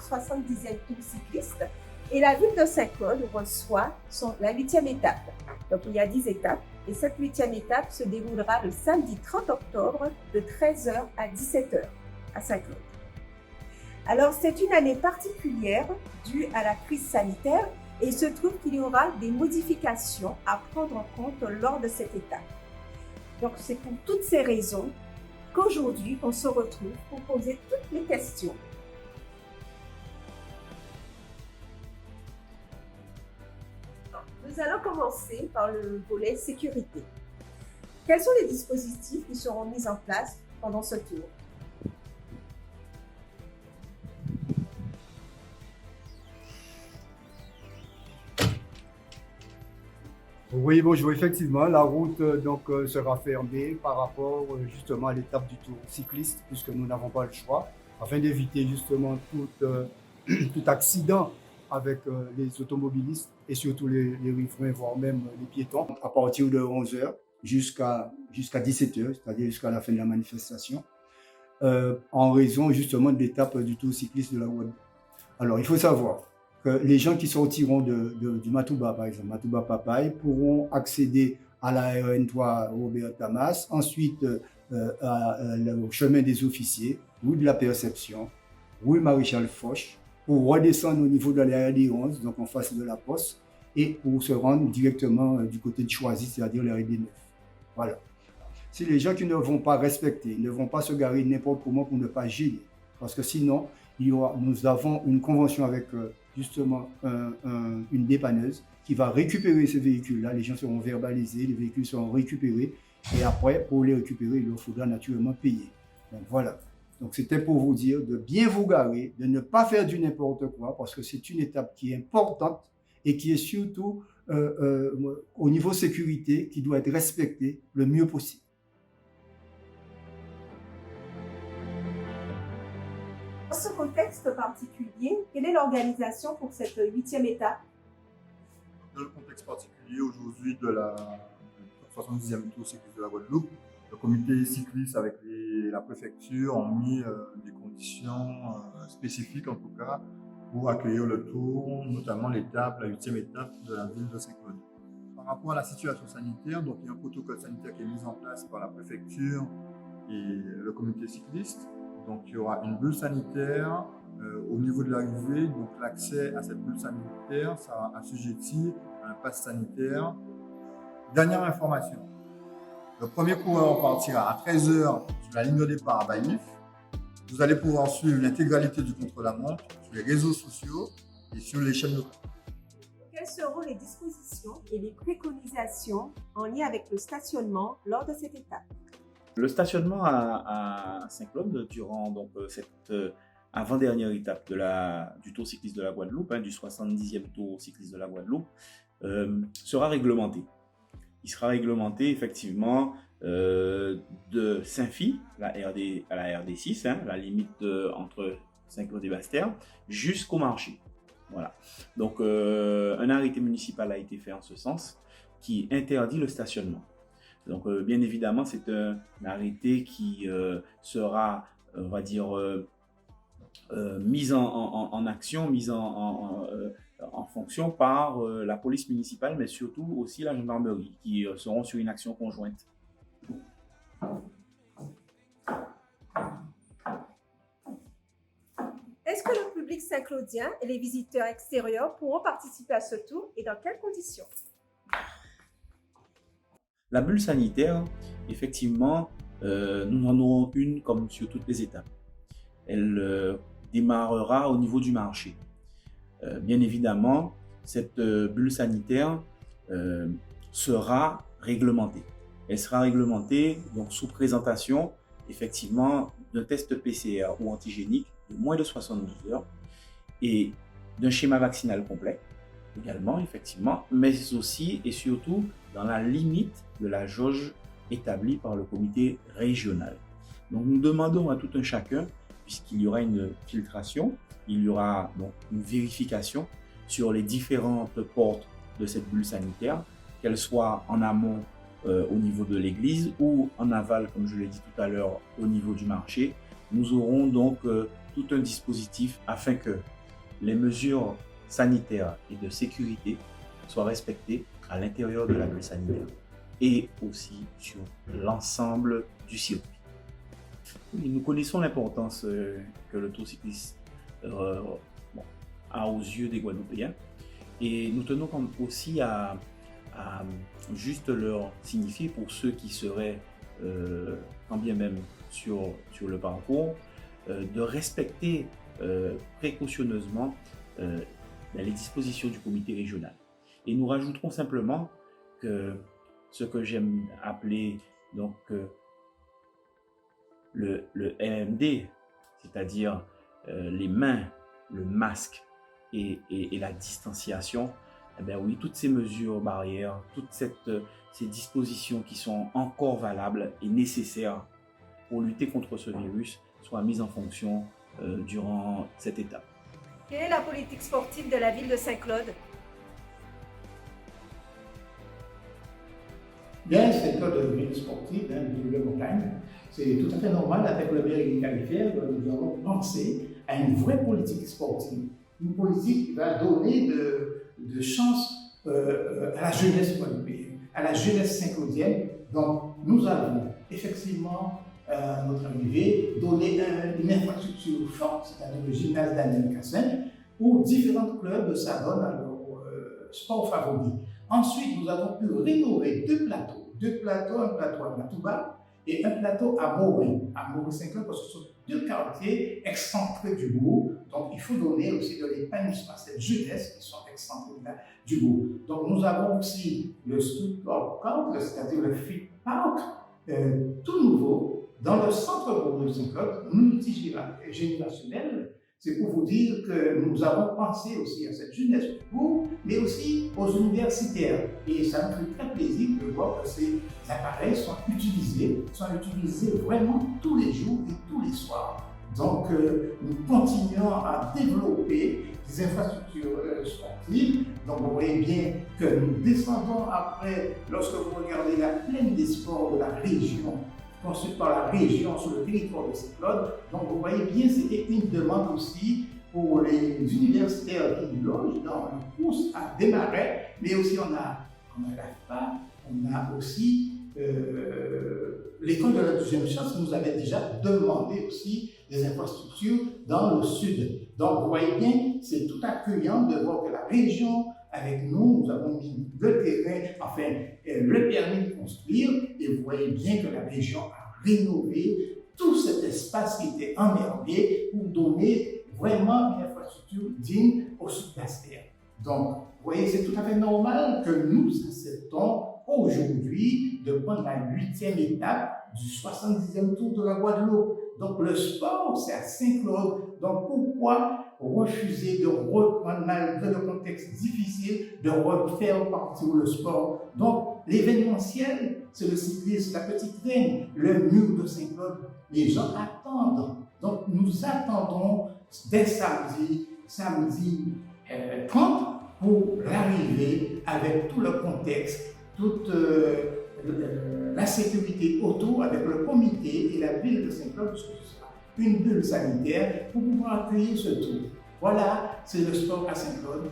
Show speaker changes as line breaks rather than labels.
son 70e tour cycliste et la ville de Saint-Claude reçoit la 8e étape. Donc il y a 10 étapes et cette 8e étape se déroulera le samedi 30 octobre de 13h à 17h à Saint-Claude. Alors c'est une année particulière due à la crise sanitaire et il se trouve qu'il y aura des modifications à prendre en compte lors de cette étape. Donc c'est pour toutes ces raisons qu'aujourd'hui on se retrouve pour poser toutes les questions. Nous allons commencer par le volet sécurité. Quels sont les dispositifs qui seront mis en place pendant ce tour?
Oui, bonjour. Effectivement, la route sera fermée par rapport justement à l'étape du tour cycliste, puisque nous n'avons pas le choix, afin d'éviter justement tout accident avec les automobilistes et surtout les riverains, voire même les piétons, à partir de 11h jusqu'à 17h, c'est-à-dire jusqu'à la fin de la manifestation, en raison justement de l'étape du tour cycliste de la Guadeloupe. Alors, il faut savoir que les gens qui sortiront du Matouba, par exemple, Matouba-Papaye, pourront accéder à la RN3 Robert Tamas, ensuite au chemin des officiers, rue de la Perception, rue Maréchal Foch, pour redescendre au niveau de la RD11, donc en face de la Poste, et pour se rendre directement du côté de Choisy, c'est-à-dire la RD9. Voilà. C'est les gens qui ne vont pas respecter, ne vont pas se garer n'importe comment pour ne pas gêner. Parce que sinon, nous avons une convention avec justement une dépanneuse qui va récupérer ces véhicules-là. Les gens seront verbalisés, les véhicules seront récupérés. Et après, pour les récupérer, il leur faudra naturellement payer. Donc voilà. Donc c'était pour vous dire de bien vous garer, de ne pas faire du n'importe quoi, parce que c'est une étape qui est importante et qui est surtout au niveau sécurité, qui doit être respectée le mieux possible.
Dans ce contexte particulier, quelle est l'organisation pour cette 8e étape?
Dans le contexte particulier aujourd'hui de la 70e tour cycliste de la Guadeloupe, le comité cycliste avec la préfecture ont mis des conditions spécifiques en tout cas pour accueillir le tour, notamment l'étape, la 8e étape de la ville de Saint-Claude. Par rapport à la situation sanitaire, donc il y a un protocole sanitaire qui est mis en place par la préfecture et le comité cycliste. Donc il y aura une bulle sanitaire au niveau de l'arrivée, donc l'accès à cette bulle sanitaire sera assujetti à un pass sanitaire. Dernière information, le premier coureur partira à 13h sur la ligne de départ à Baïf. Vous allez pouvoir suivre l'intégralité du contre-la-montre sur les réseaux sociaux et sur les chaînes locales.
Quelles seront les dispositions et les préconisations en lien avec le stationnement lors de cette étape?
Le stationnement à Saint-Claude durant donc, cette avant-dernière étape du Tour cycliste de la Guadeloupe, du 70e Tour cycliste de la Guadeloupe, sera réglementé. Il sera réglementé effectivement de Saint-Phy, à la RD6, la limite entre Saint-Claude et Basse-Terre, jusqu'au marché. Voilà. Donc un arrêté municipal a été fait en ce sens qui interdit le stationnement. Donc bien évidemment c'est un arrêté qui sera, on va dire, mis en action, mis en fonction par la police municipale, mais surtout aussi la gendarmerie, qui seront sur une action conjointe.
Est-ce que le public saint-claudien et les visiteurs extérieurs pourront participer à ce tour et dans quelles conditions?
La bulle sanitaire, effectivement, nous en aurons une comme sur toutes les étapes. Elle démarrera au niveau du marché. Bien évidemment, cette bulle sanitaire sera réglementée. Elle sera réglementée donc, sous présentation effectivement d'un test PCR ou antigénique de moins de 72 heures et d'un schéma vaccinal complet également, effectivement, mais aussi et surtout dans la limite de la jauge établie par le comité régional. Donc nous demandons à tout un chacun, puisqu'il y aura une filtration, il y aura donc une vérification sur les différentes portes de cette bulle sanitaire, qu'elles soient en amont au niveau de l'église ou en aval, comme je l'ai dit tout à l'heure, au niveau du marché. Nous aurons donc tout un dispositif afin que les mesures sanitaires et de sécurité soient respectées à l'intérieur de la bulle sanitaire et aussi sur l'ensemble du circuit. Et nous connaissons l'importance que le tour cycliste a aux yeux des Guadeloupéens et nous tenons aussi à juste leur signifier pour ceux qui seraient quand bien même sur le parcours de respecter précautionneusement les dispositions du comité régional. Et nous rajouterons simplement que ce que j'aime appeler donc le LMD, c'est-à-dire les mains, le masque et la distanciation, eh bien oui, toutes ces mesures barrières, toutes ces dispositions qui sont encore valables et nécessaires pour lutter contre ce virus soient mises en fonction durant cette étape.
Quelle est la politique sportive de la ville de Saint-Claude?
Bien, c'est le cas de ville sportive, de ville de montagne. C'est tout à fait normal avec le mairie qualifié. Nous avons pensé à une vraie politique sportive. Une politique qui va donner de chance à la jeunesse guadeloupéenne, à la jeunesse saint-claudienne. Donc, nous avons effectivement, à notre arrivée, donné une infrastructure forte, c'est-à-dire le gymnase Daniel Cassin, où différents clubs s'abonnent à leur sport favori. Ensuite, nous avons pu rénover deux plateaux, un plateau à Matouba et un plateau à Maurice-Saint-Claude, parce que ce sont deux quartiers excentrés du bourg. Donc, il faut donner aussi de l'épanouissement à cette jeunesse qui sont excentrés du bourg. Donc, nous avons aussi le street park, c'est-à-dire le fit park, tout nouveau, dans le centre-bourg de Saint-Claude, multigénérationnel. C'est pour vous dire que nous avons pensé aussi à cette jeunesse du bourg, mais aussi aux universitaires. Et ça me fait très plaisir de voir que ces appareils sont utilisés vraiment tous les jours et tous les soirs. Donc, nous continuons à développer des infrastructures sportives. Donc, vous voyez bien que nous descendons après, lorsque vous regardez la plaine des sports de la région, construite par la région sur le territoire de Saint-Claude. Donc, vous voyez bien, c'était une demande aussi pour les universitaires qui logent dans le course à démarrer, mais aussi on a la FA, on a aussi l'école de la deuxième chance qui nous avait déjà demandé aussi des infrastructures dans le sud. Donc, vous voyez bien, c'est tout accueillant de voir que la région, avec nous avons mis le terrain, enfin, le permis de construire, et vous voyez bien que la région a rénové tout cet espace qui était emmerdé pour donner vraiment une infrastructure digne au sud-Gaspère. Donc, vous voyez, c'est tout à fait normal que nous acceptons aujourd'hui de prendre la 8e étape du 70e tour de la Guadeloupe. Donc, le sport, c'est à Saint-Claude. Donc, pourquoi refuser de reprendre, malgré le contexte difficile, de refaire partir le sport? Donc, l'événementiel, c'est le cyclisme, la petite reine, le mur de Saint-Claude. Les gens attendent. Donc, nous attendons dès samedi 30 pour l'arrivée avec tout le contexte, toute la sécurité autour avec le comité et la ville de Saint-Claude, parce que ce sera une bulle sanitaire pour pouvoir accueillir ce tour. Voilà, c'est le sport à Saint-Claude.